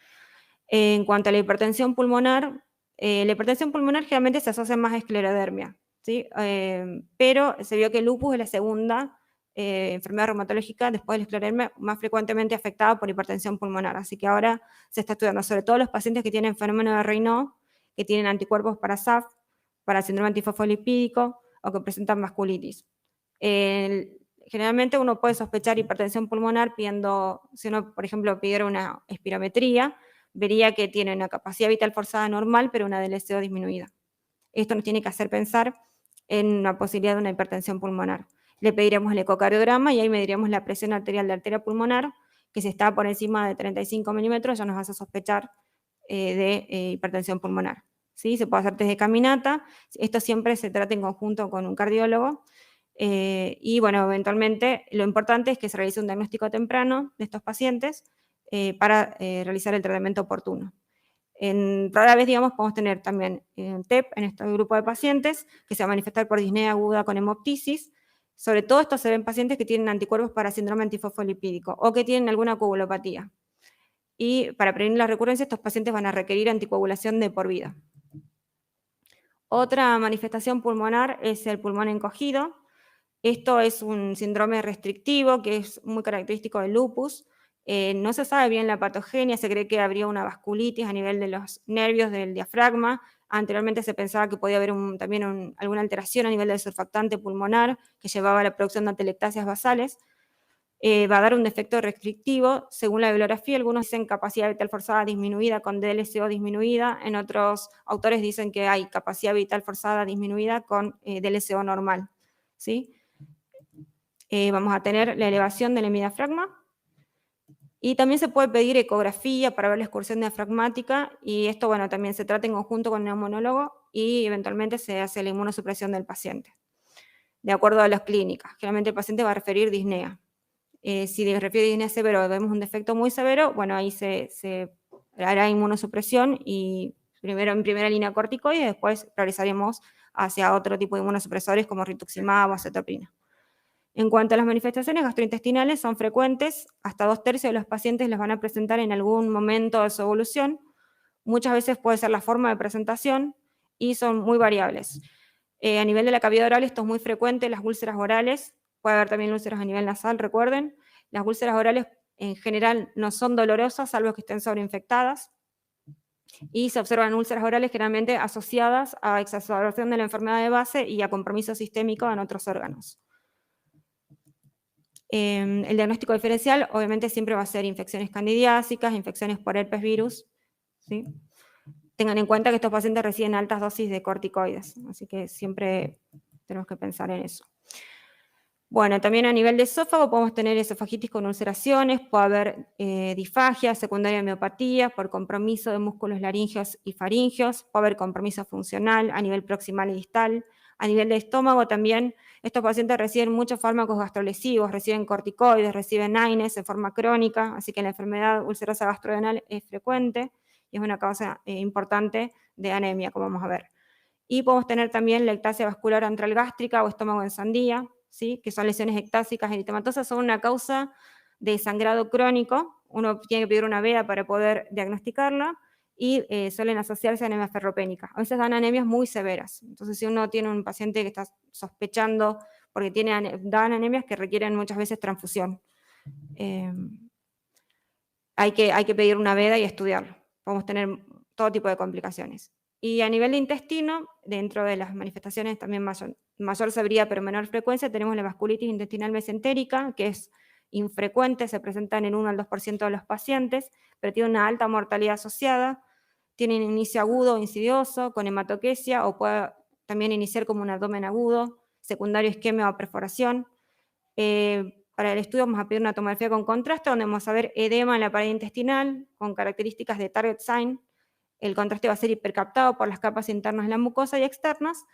En cuanto a la hipertensión pulmonar generalmente se asocia más a esclerodermia, ¿sí? Pero se vio que el lupus es la segunda enfermedad reumatológica después de la esclerodermia más frecuentemente afectada por hipertensión pulmonar. Así que ahora se está estudiando sobre todo los pacientes que tienen fenómeno de Raynaud, que tienen anticuerpos para SAF, para síndrome antifosfolipídico o que presentan vasculitis. Generalmente uno puede sospechar hipertensión pulmonar si uno, por ejemplo, pidiera una espirometría, vería que tiene una capacidad vital forzada normal, pero una del SO disminuida. Esto nos tiene que hacer pensar en una posibilidad de una hipertensión pulmonar. Le pediremos el ecocardiograma y ahí mediríamos la presión arterial de arteria pulmonar, que si está por encima de 35 milímetros ya nos hace sospechar de hipertensión pulmonar. ¿Sí? Se puede hacer test de caminata, esto siempre se trata en conjunto con un cardiólogo, y bueno, eventualmente lo importante es que se realice un diagnóstico temprano de estos pacientes para realizar el tratamiento oportuno. Rara vez, digamos, podemos tener también TEP en este grupo de pacientes que se va a manifestar por disnea aguda con hemoptisis. Sobre todo esto se ven pacientes que tienen anticuerpos para síndrome antifosfolipídico o que tienen alguna coagulopatía. Y para prevenir la recurrencia, estos pacientes van a requerir anticoagulación de por vida. Otra manifestación pulmonar es el pulmón encogido. Esto es un síndrome restrictivo que es muy característico del lupus. No se sabe bien la patogenia, se cree que habría una vasculitis a nivel de los nervios del diafragma. Anteriormente se pensaba que podía haber también alguna alteración a nivel del surfactante pulmonar que llevaba a la producción de atelectasias basales. Va a dar un defecto restrictivo. Según la bibliografía, algunos dicen capacidad vital forzada disminuida con DLCO disminuida, en otros autores dicen que hay capacidad vital forzada disminuida con DLCO normal, ¿sí? Vamos a tener la elevación del hemidiafragma, y también se puede pedir ecografía para ver la excursión diafragmática, y esto, bueno, también se trata en conjunto con el neumonólogo y eventualmente se hace la inmunosupresión del paciente, de acuerdo a las clínicas. Generalmente el paciente va a referir disnea. Si refiere disnea severo, vemos un defecto muy severo, bueno, ahí se hará inmunosupresión y primero en primera línea corticoides, después priorizaremos hacia otro tipo de inmunosupresores como rituximab o acetopina. En cuanto a las manifestaciones gastrointestinales, son frecuentes, hasta 2/3 de los pacientes las van a presentar en algún momento de su evolución. Muchas veces puede ser la forma de presentación y son muy variables. A nivel de la cavidad oral esto es muy frecuente, las úlceras orales, puede haber también úlceras a nivel nasal, recuerden. Las úlceras orales en general no son dolorosas, salvo que estén sobreinfectadas, y se observan úlceras orales generalmente asociadas a exacerbación de la enfermedad de base y a compromiso sistémico en otros órganos. El diagnóstico diferencial obviamente siempre va a ser infecciones candidiásicas, infecciones por herpes virus, ¿sí? Tengan en cuenta que estos pacientes reciben altas dosis de corticoides, así que siempre tenemos que pensar en eso. Bueno, también a nivel de esófago podemos tener esofagitis con ulceraciones, puede haber disfagia secundaria de miopatía por compromiso de músculos laringeos y faringeos, puede haber compromiso funcional a nivel proximal y distal. A nivel de estómago también, estos pacientes reciben muchos fármacos gastrolesivos, reciben corticoides, reciben AINES en forma crónica, así que la enfermedad ulcerosa gastrodenal es frecuente y es una causa importante de anemia, como vamos a ver. Y podemos tener también la ectasia vascular antral gástrica o estómago en sandía, ¿sí? Que son lesiones ectásicas eritematosas, son una causa de sangrado crónico. Uno tiene que pedir una vea para poder diagnosticarla y suelen asociarse a anemias ferropénicas. A veces dan anemias muy severas. Entonces, si uno tiene un paciente que está sospechando, porque dan anemias que requieren muchas veces transfusión, hay que pedir una veda y estudiarlo. Podemos tener todo tipo de complicaciones. Y a nivel de intestino, dentro de las manifestaciones también mayor severidad pero menor frecuencia, tenemos la vasculitis intestinal mesentérica, que es infrecuente, se presenta en el 1 al 2% de los pacientes, pero tiene una alta mortalidad asociada, tiene un inicio agudo o insidioso, con hematoquesia, o puede también iniciar como un abdomen agudo, secundario isquemia o perforación. Para el estudio vamos a pedir una tomografía con contraste, donde vamos a ver edema en la pared intestinal, con características de target sign. El contraste va a ser hipercaptado por las capas internas de la mucosa y externas,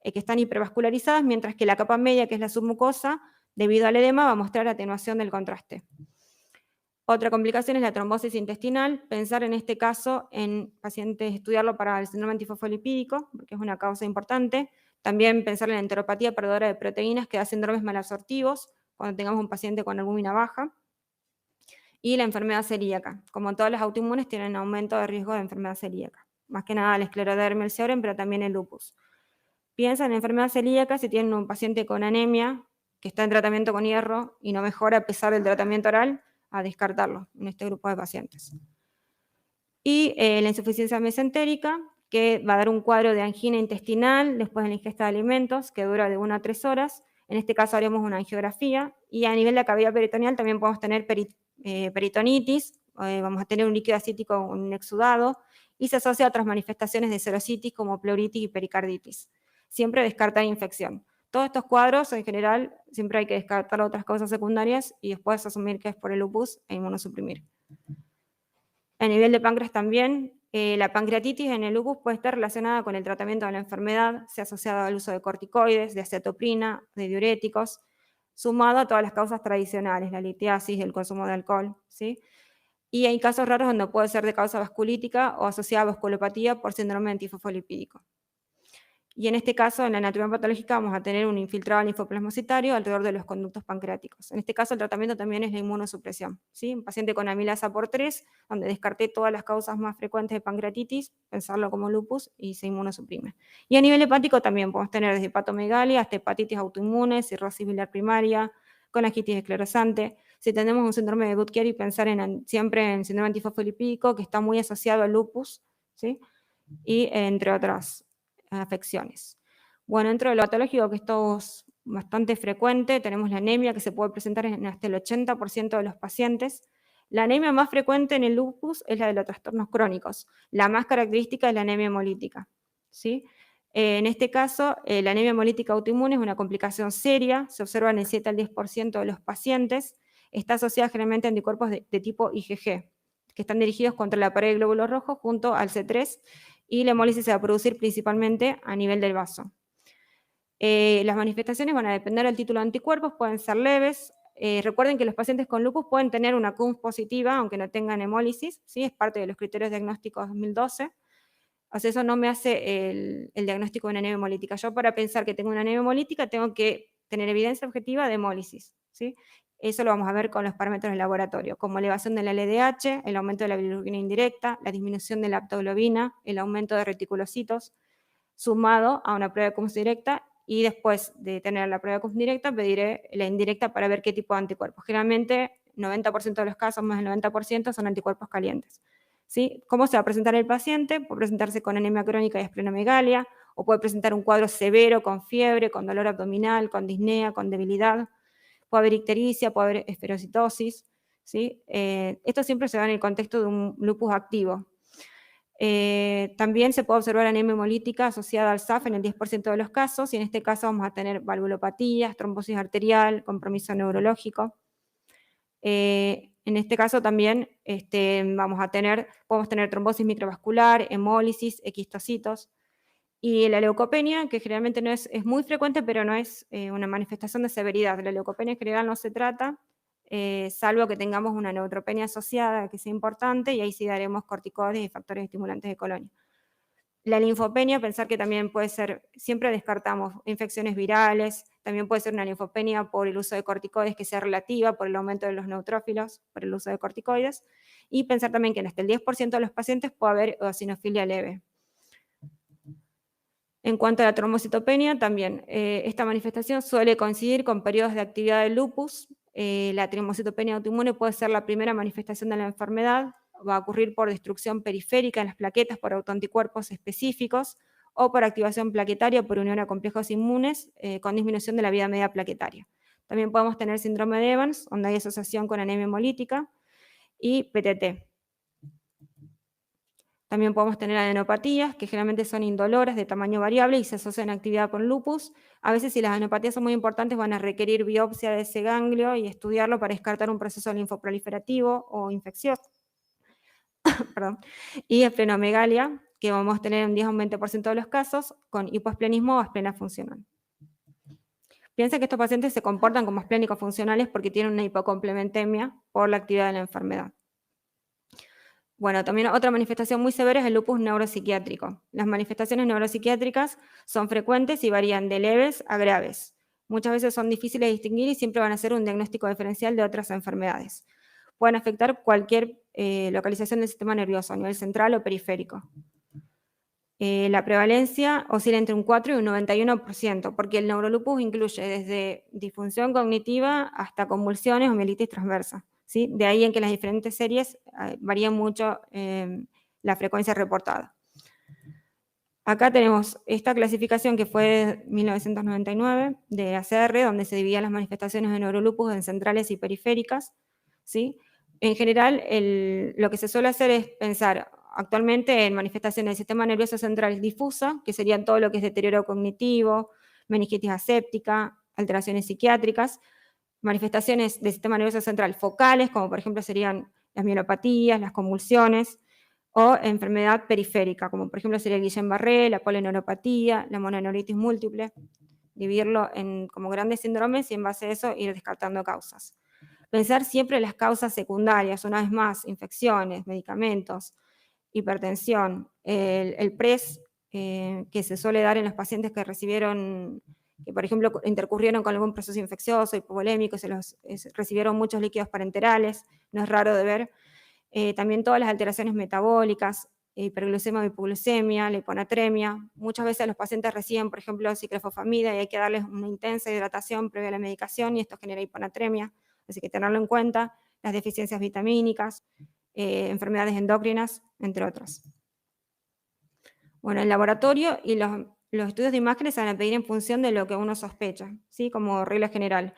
que están hipervascularizadas, mientras que la capa media, que es la submucosa, debido al edema, va a mostrar atenuación del contraste. Otra complicación es la trombosis intestinal. Pensar en este caso en pacientes, estudiarlo para el síndrome antifosfolipídico, porque es una causa importante. También pensar en la enteropatía perdedora de proteínas, que da síndromes malabsortivos, cuando tengamos un paciente con albúmina baja. Y la enfermedad celíaca. Como todas las autoinmunes, tienen aumento de riesgo de enfermedad celíaca. Más que nada la esclerodermia, el Sjögren, pero también el lupus. Piensa en la enfermedad celíaca si tienen un paciente con anemia, que está en tratamiento con hierro y no mejora a pesar del tratamiento oral, a descartarlo en este grupo de pacientes. Y la insuficiencia mesentérica, que va a dar un cuadro de angina intestinal después de la ingesta de alimentos, que dura de 1 a 3 horas. En este caso haremos una angiografía. Y a nivel de la cavidad peritoneal también podemos tener peritonitis, vamos a tener un líquido acítico, un exudado, y se asocia a otras manifestaciones de serositis como pleuritis y pericarditis. siempre descartar infección. Todos estos cuadros, en general, siempre hay que descartar otras causas secundarias y después asumir que es por el lupus e inmunosuprimir. A nivel de páncreas también, la pancreatitis en el lupus puede estar relacionada con el tratamiento de la enfermedad, sea asociada al uso de corticoides, de acetoprina, de diuréticos, sumado a todas las causas tradicionales, la litiasis, el consumo de alcohol, ¿sí? Y hay casos raros donde puede ser de causa vasculítica o asociada a vasculopatía por síndrome antifosfolipídico. Y en este caso, en la anatomía patológica, vamos a tener un infiltrado linfoplasmocitario alrededor de los conductos pancreáticos. En este caso, el tratamiento también es la inmunosupresión, ¿sí? Un paciente con amilasa por 3, donde descarté todas las causas más frecuentes de pancreatitis, pensarlo como lupus, y se inmunosuprime. Y a nivel hepático también podemos tener desde hepatomegalia hasta hepatitis autoinmune, cirrosis biliar primaria, colangitis esclerosante. Si tenemos un síndrome de Budd-Chiari, pensar siempre en síndrome antifosfolipídico, que está muy asociado al lupus, ¿sí? Y entre otras afecciones. Bueno, dentro de lo patológico, que esto es bastante frecuente, tenemos la anemia, que se puede presentar en hasta el 80% de los pacientes. La anemia más frecuente en el lupus es la de los trastornos crónicos. La más característica es la anemia hemolítica, ¿sí? En este caso, la anemia hemolítica autoinmune es una complicación seria, se observa en el 7 al 10% de los pacientes, está asociada generalmente a anticuerpos de tipo IgG, que están dirigidos contra la pared de glóbulos rojos junto al C3, y la hemólisis se va a producir principalmente a nivel del vaso. Las manifestaciones van a depender del título de anticuerpos, pueden ser leves. Recuerden que los pacientes con lupus pueden tener una CUMS positiva, aunque no tengan hemólisis, ¿sí? Es parte de los criterios diagnósticos 2012. O sea, eso no me hace el diagnóstico de una anemia hemolítica. Yo, para pensar que tengo una anemia hemolítica, tengo que tener evidencia objetiva de hemólisis, ¿sí? Eso lo vamos a ver con los parámetros del laboratorio, como elevación de la LDH, el aumento de la bilirrubina indirecta, la disminución de la aptoglobina, el aumento de reticulocitos, sumado a una prueba de CUMS directa, y después de tener la prueba de CUMS directa, pediré la indirecta para ver qué tipo de anticuerpos. Generalmente, 90% de los casos, más del 90%, son anticuerpos calientes, ¿sí? ¿Cómo se va a presentar el paciente? Puede presentarse con anemia crónica y esplenomegalia, o puede presentar un cuadro severo con fiebre, con dolor abdominal, con disnea, con debilidad. Puede haber ictericia, puede haber esferocitosis, ¿sí? Esto siempre se da en el contexto de un lupus activo. También se puede observar anemia hemolítica asociada al SAF en el 10% de los casos, y en este caso vamos a tener valvulopatías, trombosis arterial, compromiso neurológico. En este caso también podemos tener trombosis microvascular, hemólisis, equistocitos. Y la leucopenia, que generalmente no es muy frecuente, pero no es una manifestación de severidad. La leucopenia en general no se trata, salvo que tengamos una neutropenia asociada, que sea importante, y ahí sí daremos corticoides y factores estimulantes de colonia. La linfopenia, pensar que también puede ser, siempre descartamos infecciones virales, también puede ser una linfopenia por el uso de corticoides que sea relativa, por el aumento de los neutrófilos, por el uso de corticoides, y pensar también que en hasta el 10% de los pacientes puede haber eosinofilia leve. En cuanto a la trombocitopenia, también esta manifestación suele coincidir con periodos de actividad del lupus. La trombocitopenia autoinmune puede ser la primera manifestación de la enfermedad, va a ocurrir por destrucción periférica en las plaquetas por autoanticuerpos específicos o por activación plaquetaria por unión a complejos inmunes con disminución de la vida media plaquetaria. También podemos tener síndrome de Evans, donde hay asociación con anemia hemolítica, y PTT. También podemos tener adenopatías, que generalmente son indoloras, de tamaño variable y se asocian a actividad con lupus. A veces, si las adenopatías son muy importantes, van a requerir biopsia de ese ganglio y estudiarlo para descartar un proceso linfoproliferativo o infeccioso. Perdón. Y esplenomegalia, que vamos a tener un 10 o un 20% de los casos, con hipoesplenismo o esplena funcional. Piensa que estos pacientes se comportan como esplénicos funcionales porque tienen una hipocomplementemia por la actividad de la enfermedad. Bueno, también otra manifestación muy severa es el lupus neuropsiquiátrico. Las manifestaciones neuropsiquiátricas son frecuentes y varían de leves a graves. Muchas veces son difíciles de distinguir y siempre van a ser un diagnóstico diferencial de otras enfermedades. Pueden afectar cualquier localización del sistema nervioso, a nivel central o periférico. La prevalencia oscila entre un 4 y un 91%, porque el neurolupus incluye desde disfunción cognitiva hasta convulsiones o mielitis transversa, ¿sí? De ahí en que las diferentes series varían mucho la frecuencia reportada. Acá tenemos esta clasificación que fue de 1999 de ACR, donde se dividían las manifestaciones de neurolupus en centrales y periféricas, ¿sí? En general, lo que se suele hacer es pensar actualmente en manifestaciones del sistema nervioso central difusa, que serían todo lo que es deterioro cognitivo, meningitis aséptica, alteraciones psiquiátricas, manifestaciones del sistema nervioso central focales, como por ejemplo serían las miopatías, las convulsiones, o enfermedad periférica, como por ejemplo sería el Guillain-Barré, la polineuropatía, la mononeuritis múltiple, dividirlo como grandes síndromes y en base a eso ir descartando causas. Pensar siempre en las causas secundarias, una vez más, infecciones, medicamentos, hipertensión, el PRES que se suele dar en los pacientes que recibieron, que por ejemplo intercurrieron con algún proceso infeccioso, hipovolémico, recibieron muchos líquidos parenterales, no es raro de ver. También todas las alteraciones metabólicas, hiperglucemia o hipoglucemia, la hiponatremia. Muchas veces los pacientes reciben, por ejemplo, ciclofosfamida y hay que darles una intensa hidratación previa a la medicación y esto genera hiponatremia, así que tenerlo en cuenta. Las deficiencias vitamínicas, enfermedades endocrinas, entre otras. Bueno, el laboratorio y los estudios de imágenes se van a pedir en función de lo que uno sospecha, ¿sí? Como regla general.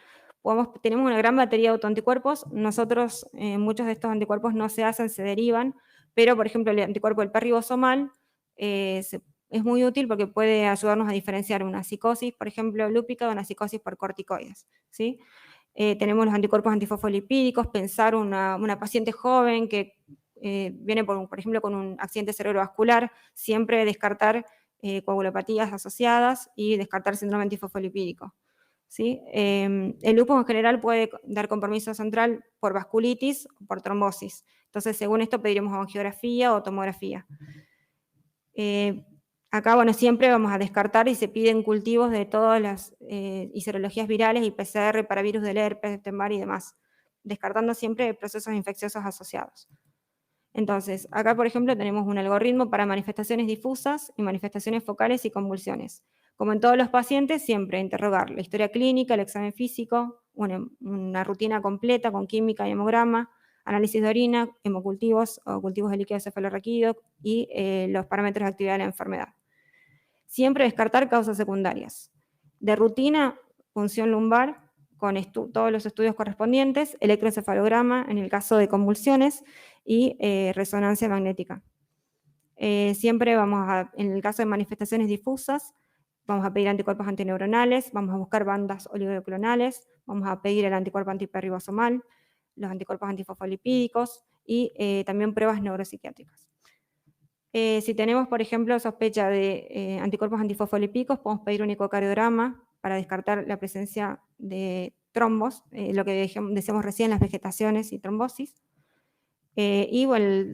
Tenemos una gran batería de autoanticuerpos, nosotros muchos de estos anticuerpos no se hacen, se derivan, pero por ejemplo el anticuerpo del perribosomal es muy útil porque puede ayudarnos a diferenciar una psicosis, por ejemplo, lúpica de una psicosis por corticoides, ¿sí? Tenemos los anticuerpos antifosfolipídicos, pensar una paciente joven que viene por ejemplo con un accidente cerebrovascular, siempre descartar coagulopatías asociadas y descartar síndrome antifosfolipídico. ¿Sí? El lupus en general puede dar compromiso central por vasculitis o por trombosis. Entonces, según esto, pediremos angiografía o tomografía. Acá, bueno, siempre vamos a descartar y se piden cultivos de todas las serologías virales y PCR para virus del herpes, Epstein-Barr y demás, descartando siempre procesos infecciosos asociados. Entonces, acá, por ejemplo, tenemos un algoritmo para manifestaciones difusas y manifestaciones focales y convulsiones. Como en todos los pacientes, siempre interrogar la historia clínica, el examen físico, una rutina completa con química y hemograma, análisis de orina, hemocultivos o cultivos de líquido cefalorraquídeo y los parámetros de actividad de la enfermedad. Siempre descartar causas secundarias. De rutina, punción lumbar, con todos los estudios correspondientes, electroencefalograma en el caso de convulsiones y resonancia magnética. Siempre en el caso de manifestaciones difusas, vamos a pedir anticuerpos antineuronales, vamos a buscar bandas oligoclonales, vamos a pedir el anticuerpo antiperribosomal, los anticuerpos antifosfolipídicos y también pruebas neuropsiquiátricas. Si tenemos, por ejemplo, sospecha de anticuerpos antifosfolipídicos, podemos pedir un ecocardiograma para descartar la presencia de trombos, lo que decíamos recién, las vegetaciones y trombosis. Y bueno,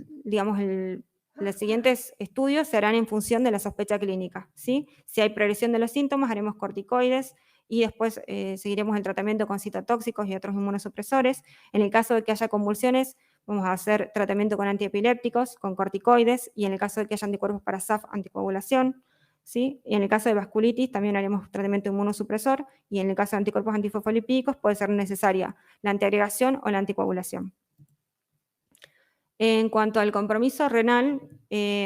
los siguientes estudios se harán en función de la sospecha clínica, ¿sí? Si hay progresión de los síntomas, haremos corticoides y después seguiremos el tratamiento con citotóxicos y otros inmunosupresores. En el caso de que haya convulsiones, vamos a hacer tratamiento con antiepilépticos, con corticoides, y en el caso de que haya anticuerpos para SAF, anticoagulación, ¿sí? Y en el caso de vasculitis también haremos tratamiento inmunosupresor, y en el caso de anticuerpos antifosfolipídicos puede ser necesaria la antiagregación o la anticoagulación. En cuanto al compromiso renal,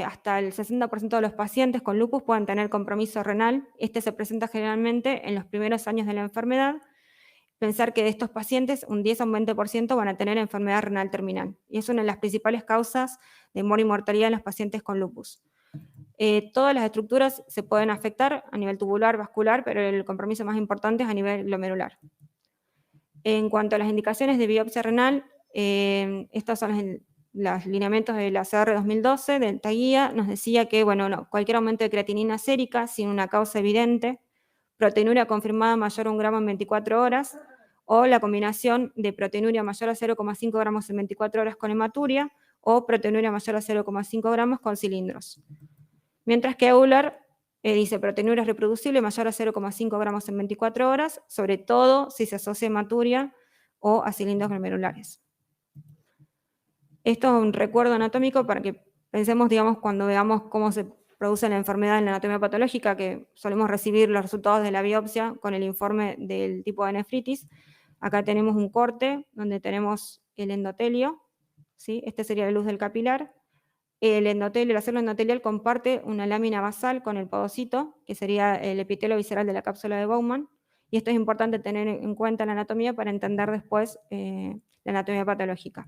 hasta el 60% de los pacientes con lupus pueden tener compromiso renal. Este se presenta generalmente en los primeros años de la enfermedad. Pensar que de estos pacientes un 10 a un 20% van a tener enfermedad renal terminal. Y es una de las principales causas de muerte y mortalidad en los pacientes con lupus. Todas las estructuras se pueden afectar a nivel tubular, vascular, pero el compromiso más importante es a nivel glomerular. En cuanto a las indicaciones de biopsia renal, estos son los lineamientos de la CR 2012, de esta guía, nos decía que cualquier aumento de creatinina sérica sin una causa evidente, proteinuria confirmada mayor a 1 gramo en 24 horas, o la combinación de proteinuria mayor a 0,5 gramos en 24 horas con hematuria, o proteinuria mayor a 0,5 gramos con cilindros. Mientras que Euler dice proteinuria reproducible mayor a 0,5 gramos en 24 horas, sobre todo si se asocia a hematuria o a cilindros glomerulares. Esto es un recuerdo anatómico para que pensemos, digamos, cuando veamos cómo se produce la enfermedad en la anatomía patológica, que solemos recibir los resultados de la biopsia con el informe del tipo de nefritis. Acá tenemos un corte donde tenemos el endotelio, ¿sí? Este sería la luz del capilar. El endotelio, la célula endotelial comparte una lámina basal con el podocito, que sería el epitelio visceral de la cápsula de Bowman, y esto es importante tener en cuenta en la anatomía para entender después la anatomía patológica.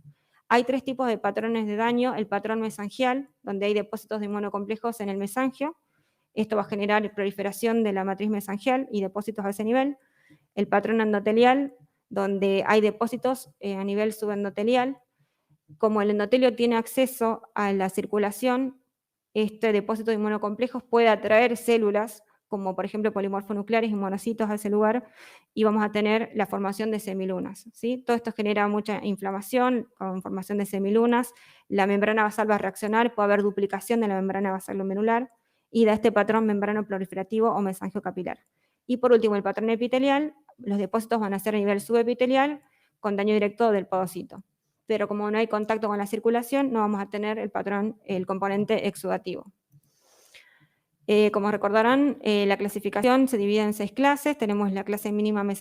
Hay 3 tipos de patrones de daño. El patrón mesangial, donde hay depósitos de inmunocomplejos en el mesangio. Esto va a generar proliferación de la matriz mesangial y depósitos a ese nivel. El patrón endotelial, donde hay depósitos a nivel subendotelial. Como el endotelio tiene acceso a la circulación, este depósito de inmunocomplejos puede atraer células, como por ejemplo polimorfonucleares y monocitos a ese lugar, y vamos a tener la formación de semilunas, ¿sí? Todo esto genera mucha inflamación, con formación de semilunas, la membrana basal va a reaccionar, puede haber duplicación de la membrana basal glomerular, y da este patrón membrano proliferativo o mesangio capilar. Y por último, el patrón epitelial, los depósitos van a ser a nivel subepitelial, con daño directo del podocito. Pero como no hay contacto con la circulación, no vamos a tener el patrón, el componente exudativo. Como recordarán, la clasificación se divide en 6 clases. Tenemos la clase mínima mesangio